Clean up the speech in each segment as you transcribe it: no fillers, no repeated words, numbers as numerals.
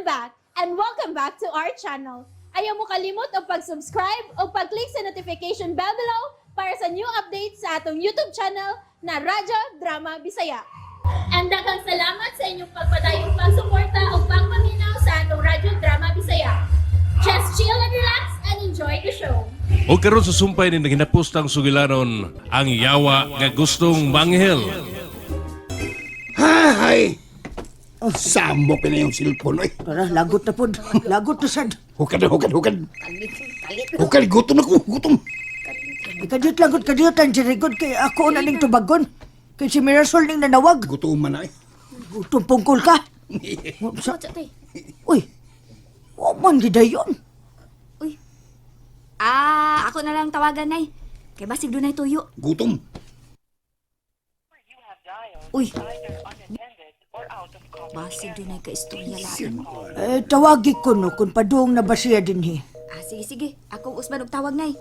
back and welcome back to our channel. Ayaw mo kalimot o pag-subscribe o pag-click sa notification bell below para sa new updates sa atong YouTube channel na Radyo Drama Bisaya. And daghang salamat sa inyong pagpadayong pagsuporta o pagpaminaw sa atong Radyo Drama Bisaya. Just chill and relax and enjoy the show. O karon sa sumpay ni naginapustang sugilanon ang yawa nga gustong manghel. Hay! Oh, sambo pa na yung cellphone, oy. Tara, lagot na po. Lagot na sad. Hukad. Hukad, gutom ako, gutom. Kadiyot lagot, kadiyot ang jirigod kay ako na ning tubagon. Kay si Mirasol ning nanawag. Gutom man na, eh. Gutom pungkol ka. Sa... Uy, waman gidayon. Uy. Ako na lang tawagan, Nay. Kay basig doon ay tuyo. Gutom. Uy. Basig doon ay kaistorya lain. Tawagi ko no, kung padung na ba siya din he. Sige. Akong usban og tawag, Nay.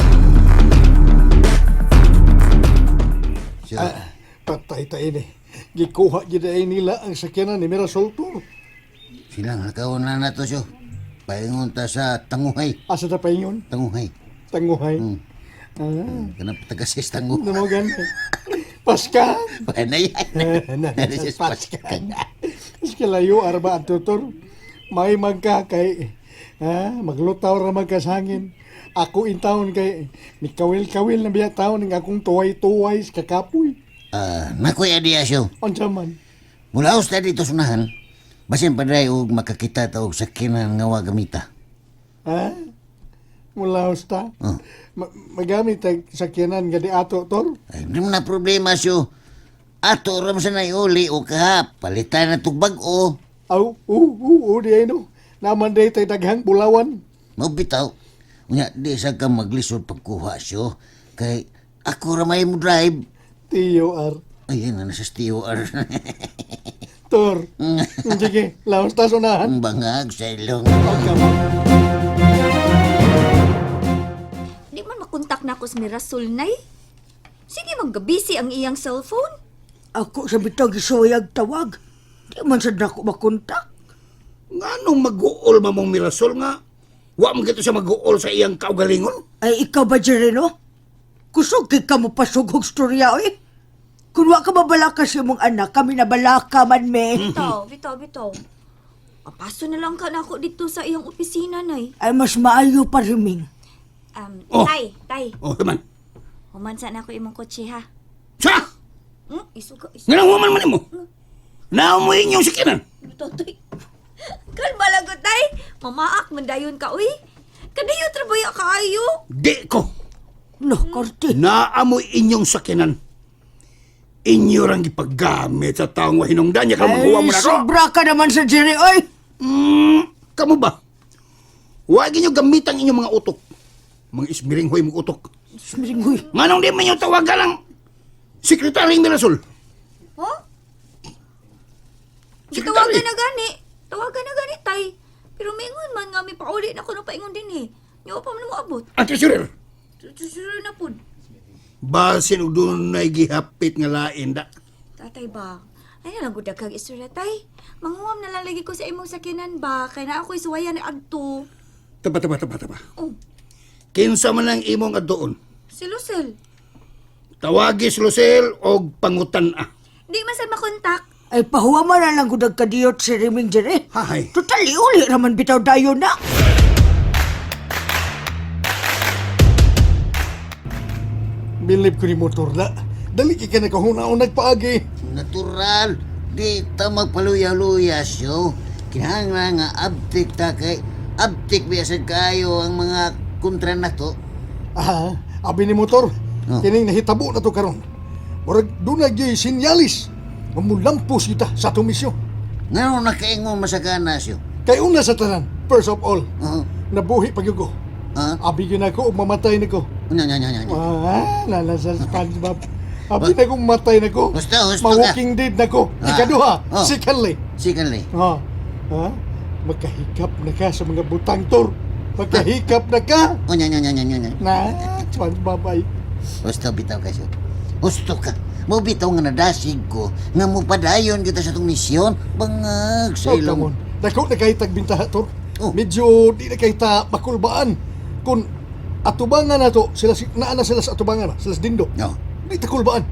Patay tayo ni. Gikuha giday nila ang sakyanan ni Mirasol Tour. Silang hakaon na to siyo. Paingon ta sa tanguhay. Asa na pa yun? Tanguhay. Tanguhay. Kanap tagasis tanguhay. Namogan. Paska. Panay. Nanasis Paska. Paska layo arba ang tutor. May magkakay. Maglutaw ra magkasangin. Ako in town kay ni kawil-kawil na biya taon ng akong tuway-tuway sa kakapoy. Nakuya diya siyo. Unsa man? Mula usta dito sunahan. Basin paday og makakita ta og sakinan nga wa gamita. Mula usta? Oh. Magamit ang sakyanan gadi ato, Tor? Ay, di mo na problema siyo. Ato ram sa uli o kahap. Palitan na tug bag-o. Di ay no. Naman day tayo daghang bulawan. Mabitaw. Unya, di sa ka maglisod pagkuha siyo. Kay ako ramay mo drive. TOR. Ay, yan na sa TOR. Tor. Sige, laos ta sunahan. Bangag sa ilong. Di man makontak na ako sa Mirasol, Nay. Sige, maggabisi ang iyang cellphone. Ako sa bitag isoyag tawag. Di man sad na ako makontak. Nga nung mag-uol mamong Mirasol nga, wa mo gito siya mag-uol sa iyang kaugalingon. Ay, ikaw ba, Jereno? Kusog kay ka mo pasugog storya, oy. Kung wa ka mabalaka siya mong anak, kami na balaka man, me. Bitaw. Papaso na lang ka na ako dito sa iyang opisina, Nay. Ay, mas maayo pa riming. Oh. Tay. Oh, naman. Humansa na ako imong kotse, ha? Sa! Isuga. Nga nang human man mo. Naamoy inyong sakinan. Totoy. Kalma lang ko, Tay. Mamaak, mandayon ka, uy. Kadayo trabaya ka ayo. Di ko. No, korte. Naamoy inyong sakinan. Inyo rang ipaggamit sa taong wahinungdan niya kung maghuwa mo na ko. Sobra ka naman sa Jerry, oy. Kamu ba? Huwag inyo gamitan inyong mga utok. Mga ismiringhoy mong utok. Smiringhoy. Manong di man yung tawagan lang Sekretaryong Mirasol. Huh? Sekretary. Tawagan na gani, Tay. Pero maingon man nga may pauli na ko na paingon din eh. Nyo pa man mo abot. Ang treasurer. Sure na po. Basin og doon na gihapit nga lain da. Tatay ba? Ay na lang gud kag istorya, Tay. Manguwam na lang lagi ko sa imong sakinan ba? Kay na ako'y suwayan ni adto. Taba. Oh, Kinsa man ang imong addoon. si Lucel. Tawagis Lucel og pangutan-a. Di man sad makontak. Ay, pahuwa man na lang gudag kadiyot si Riming Jerry. Hahay. Total, uli raman bitaw dayo na. Bilib ko ni motor na. Dali ka na kahunaon nagpaagi. Natural. Di ta magpaluya-luya siyo. Kinahanglan nga abtik ta kay abtik biyasad kayo ang mga kontra na to. Abi ni motor. Oh. Kining nahitabo na to karon. Murag doon na gyud sinyalis. Mamulampos kita sa atong misyon. Nga nakaingon masagana siyo. Kay una sa tanan, first of all, Oo. nabuhi pag ko. Abi gyud ako og mamatay niko. Nya. Nala sa SpongeBob. Abi na kong matay na ko. Husto ka. Ma-walking dead na ko. Ikaduha, Oh. secondly. Secondly. Magkahikap na ka sa mga butang, Tor. Magkahikap na ka. Nya. Na, SpongeBob ay. Husto bitaw ka siyo. Husto ka. Mo bitaw nga nadasig ko nga mo padayon kita sa tong misyon. Bangag sa Oh, ilong. come on. Dako na kay tagbintaha, Tor. Oh. Medyo di na kay ta makulbaan. Kung atubangan na to, naana sila sa atubangan, sila sa dindo. No. Di ta kulbaan.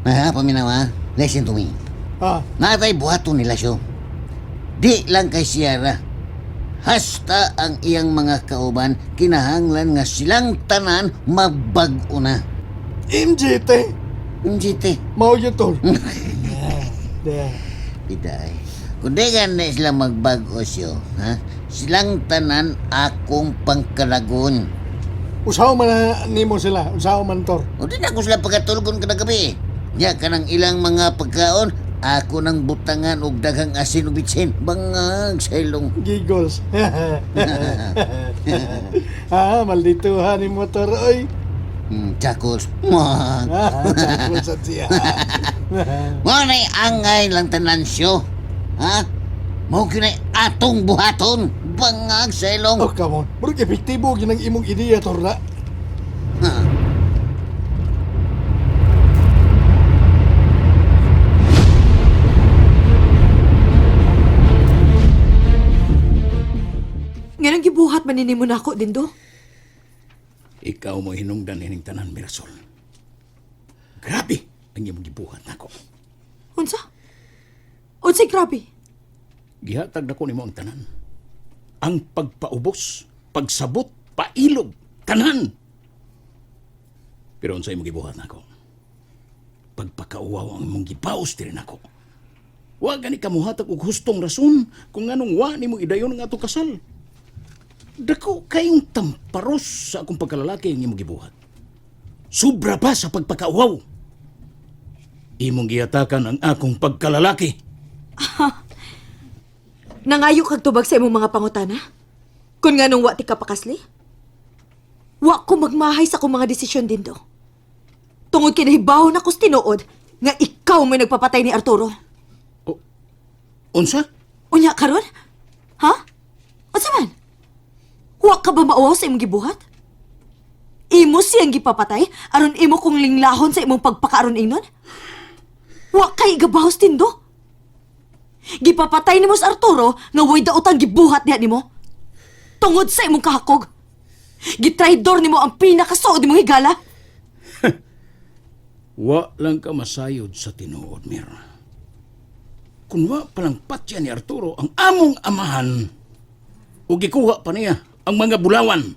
Paminawa, listen to me. Ah, Natay buhaton nila siyo. Di lang kay Sierra. Hasta ang iyang mga kauban, kinahanglan nga silang tanan magbag-o na. MJT. MGT. Mao yun, Tor. Yeah. Iday. Kung di nga na sila magbag-o siyo, ha? Silang tanan akong pangkalagon. Usaw man na nimo sila. Usaw man, Tor. O di na ako sila pagkatulgon kada gabi. Nya ka ng ilang mga pagkaon, ako nang butangan og daghang asin o bitsin. Bangag sa ilong. Giggles. Maldituhan ni motor, oy. Chakos. Mwag. Chakos sa siya. Ngunay angay lang tanan siyo. Ha? Mao kinay atong buhaton. Bangag sa ilong. Oh, come on. Murag epektibo yun ang imong ideya, Tor, na. Ha? Nga nang gibuhat maninimo na ako, Dindo. Ikaw mo hinungdan ining tanan, Mirasol. Grabe ang iyong gibuhat nako. Unsa? Unsay grabe? Gihatag nako nimo ang tanan. Ang pagpaubos, pagsabot, pailog, tanan. Pero unsay imong gibuhat nako? Pagpakauwaw ang imong gibaos diri nako. Wa gani kamuhatag og hustong rason kung anong wa nimo idayon ang atong kasal. Dako kayong tamparos sa akong pagkalalaki ang imong gibuhat. Sobra pa sa pagpakauwaw. Imong gihatakan ang akong pagkalalaki. Nangayo kag tubag sa imong mga pangutana? Kung nga nung wa ti ka pakasli? Wa ko magmahay sa akong mga desisyon, Dindo. Tungod kinahibaw na ko's tinuod nga ikaw may nagpapatay ni Arturo. Unsa? Unya karon? Ha? Unsa man? Wa ka ba mauwaw sa imong gibuhat? Imo siyang gipapatay aron imo kong linglahon sa imong pagpakaaron ingnon? Wa kay gabahos, Dindo. Gipapatay nimo sa Arturo nga way daotang gibuhat niya nimo. Tungod sa imong kahakog. Gitraidor nimo ang pinakasuod nimong higala. Wa lang ka masayod sa tinuod, Mir. Kung wa palang patya ni Arturo ang among amahan, o gikuha pa niya ang mga bulawan,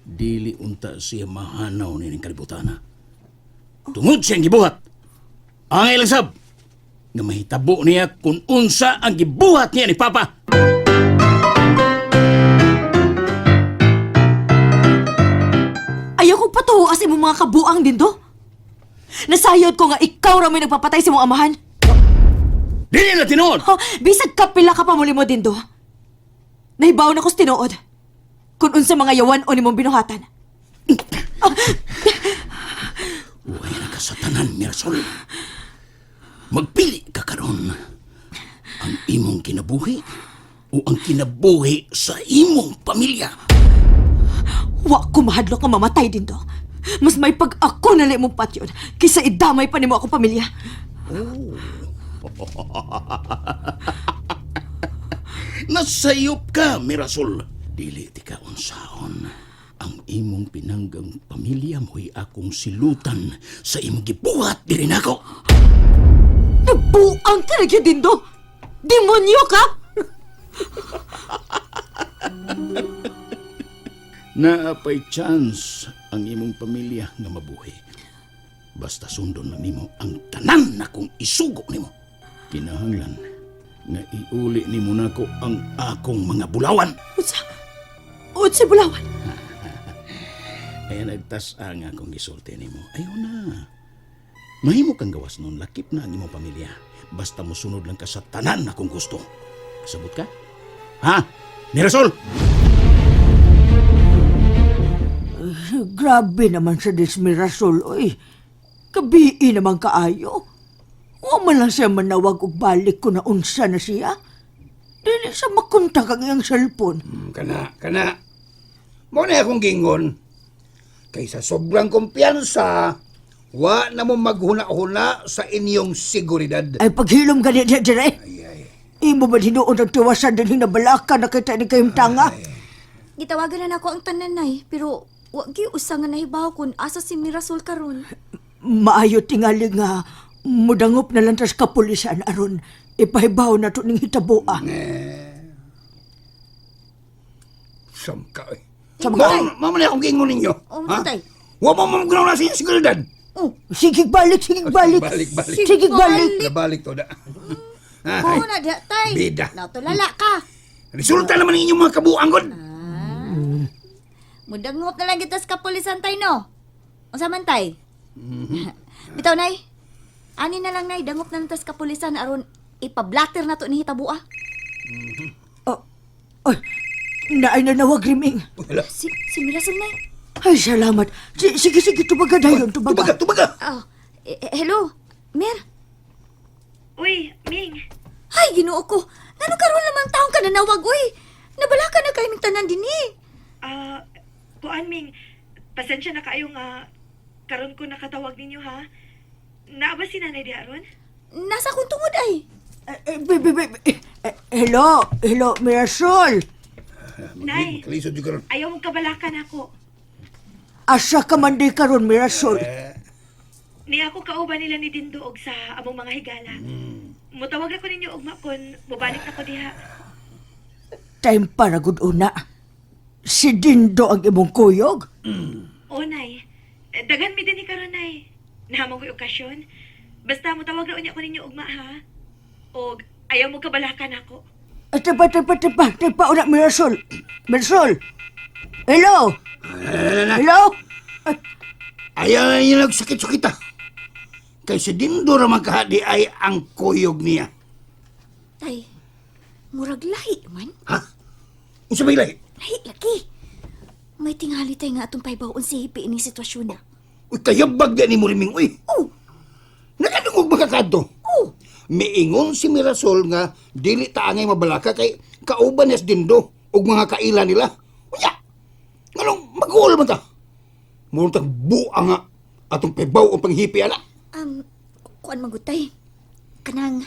dili unta siya mahanaw nining kalibutana. Tungod siyang gibuhat. Ang ilang sab, nga mahitabo niya kung unsa ang gibuhat niya ni Papa. Ayaw kong patuwa sa imong mga kabuang, Dindo. Nasayod ko nga ikaw ra may nagpapatay sa imong amahan. Dili na tinuod! Ha, bisag kapila ka pa muli mo, Dindo. Nahibaw na ko's tinuod. Kung unsa mga yawan o nimong binuhatan. Uway na ka sa tanan, Mirasol. Magpili ka karon. Ang imong kinabuhi o ang kinabuhi sa imong pamilya. Wa ko mahadlok nga mamatay, Dindo. Mas may pag ako na mong patyon kaysa idamay pa nimo akong pamilya. Nasayop ka, Mirasol. Dili ti ka unsaon. Ang imong pinanggang pamilya mo'y akong silutan sa imong gibuhat diri nako. Nabuang ka na gyud, Dindo. Demonyo ka! Naapay chance ang imong pamilya nga mabuhi. Basta sundon lang nimo ang tanan na kong isugo nimo. Kinahanglan nga iuli nimo nako ang akong mga bulawan. Unsa bulawan? Kaya nagtas ang akong gisulti nimo. Ayaw na. Mahimo kang gawas nun, lakip na ang imong pamilya. Basta mo sunod lang ka sa tanan na kung gusto. Kasabot ka? Ha? Mirasol! Grabe naman sa Desmirasol, oy. Kabii naman kaayo. O man lang siya manawag og balik ko na unsa na siya. Dili siya makontak ang iyang cellphone. Kana. Mo na akong gingon. Kaysa sobrang kumpiyansa, wa na mo maghuna-huna sa inyong seguridad. Ay paghilom gani diya dire. Imo ba hinuon ang tiwasan din hinabalaka na kita ni kayong tanga? Gitawagan na nako ang tanan nay, pero wag gyud usa nga nahibaw kun asa si Mirasol karon. Maayo tingali nga mudangop na lang tas kapulisan aron ipahibaw na to ning hitabo. Samka eh. Samka. Mama na akong gingon ninyo. Oh, Ha? tay. Wa mo mamagulaw na siya seguridad. Sige balik, sige balik. Balik. Sige balik. Nabalik to da. Oo na da tay. Bida. Natulala ka. Resulta naman ninyo mga kabuang god. Mudangot na lang kita sa kapulisan tay no. Unsa man tay? Bitaw nay. Ani na lang nay dangot na lang tas kapulisan aron ipablatter na to ni hitabo. Ay, naay na nawag riming. Si Mirasol nay. Ay, salamat. Sige, tubaga dayon, tubaga. Tubaga. Oh, hello. Mir. Uy, Ming. Ay, Ginoo ko. Ngano karon lamang taong ka nanawag oy. Nabala ka na kay ming tanan dinhi. Kuan, Ming. Pasensya na kayo nga karon ko nakatawag ninyo, ha? Naaba si Nanay di aron? Nasa kong tungod ay. Hello, Mirasol. Nay, Kalisod yung karon. ayaw mong kabalakan ako. Asa ka man di karon, Mirasol. Ni ako kauban nila ni Dindo og sa among mga higala. Mutawag ako ninyo ugma kon mubalik ako diha. Time para gud una. Si Dindo ang imong kuyog. O, Nay. Dagan mi din ni karon, Nay. Nahamang ko'y okasyon. Basta mutawag na unya ko ninyo ugma, ha? Og ayaw mo kabalakan ako. Tepa, una, Mirasol. Hello? Hello? Ayaw na niya nagsakit-sakita. Kay si Dindo ramang kahadi ay ang kuyog niya. Tay, murag lahi man. Ha? Unsa may lahi? Lahi lagi. May tingali tay nga atong paybaon si hipi ini sitwasyon na. Uy, kayabag di ni Muriming, uy. Oh, Nakadungog makakadto. oh. Miingon si Mirasol nga dili ta angay mabalaka kay kauban niya si Dindo ug mga kaila nila. Unya. Nganong mag-uol man ta? Murag buang nga atong paybaw o panghipi ana. Kuan magutay. Kanang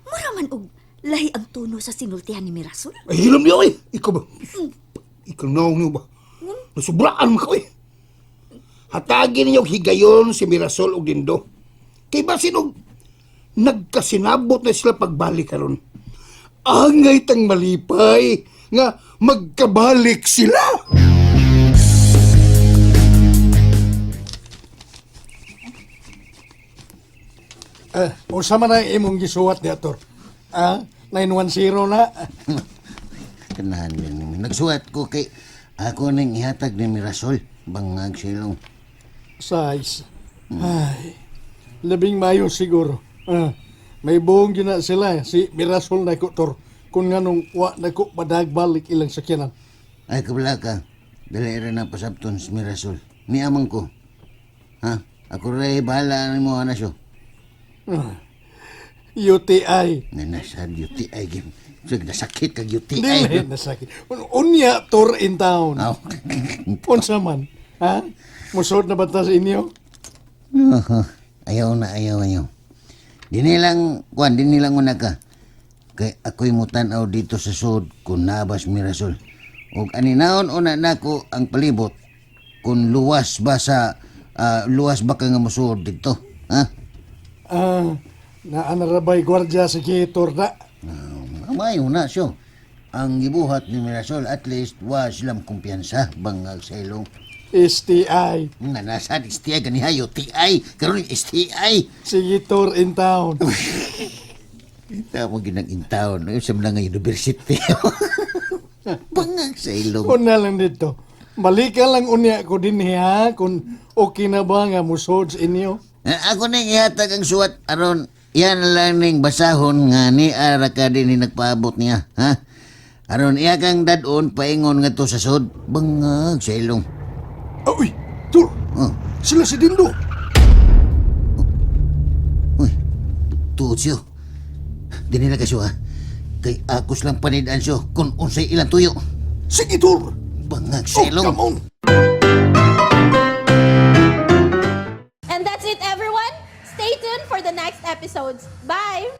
mura man og lahi ang tuno sa sinultihan ni Mirasol. Ay, hilam niya, uy. Ikaw ba? Ikaw naong niyo ba? Nasubraan mo ka, uy. Hatagin niyo higayon si Mirasol ug Dindo. Kay basin og nagkasinabot na sila pagbalik karon. Angay tang malipay nga magkabalik sila. Unsa man ang imong gisuwat ni Ator? 910 na. Kanahan din. Nagsuwat ko kay ako nang ihatag ni Mirasol. Bangag silong. Size. Ay, labing mayo siguro. May buong gina sila, si Mirasol na tor. Kung nganong wa na ko padagbalik ilang sakyanan. Ay, kabala ka. Dali rin ang pasabton si Mirasol. Niamang ko. Ha? Ako rin bahala mo na siya. UTI. Nanasad UTI game. So, nasakit kag UTI. Dili na sakit. Unya tour in town. Aw. Unsa man? Ha? Musod na ba ta sa inyo? Ayaw na, ayaw. Dini lang una ka. Kay ako'y mutanaw dito sa sud kung nabas Mirasol. Ug aninahon una nako ang palibot kung luwas ba ka nga musud dito. Ha? Naanarabay gwardya sa kitor na. Mayo na siya. Ang gibuhat ni Mirasol at least wa silang kumpiyansa bangag sa ilong. STI. Nga nasa STI ganihayo TI karon STI. Sige tour in town. Ita mo ginag-intaon sa mga university. Bangag sa ilong. Una lang dito. Balikan lang unya ko din ha kung okay na ba nga musod sa inyo. Ako na ihatag ang suwat aron yan lang ning basahon nga ni ara ka din ni nagpaabot niya, ha? Aron iya kang dadon paingon nga to sa sud bangag sa ilong. Uy, tur. Oh, Sila si Dindo. uy. Tuod siyo. Dinila ka siyo, ha? Kay akos lang panidaan siyo kung unsay ilang tuyo. Sige tur. Bangag sa ilong. Come on. And that's it, everyone. Stay tuned for the next episodes. Bye!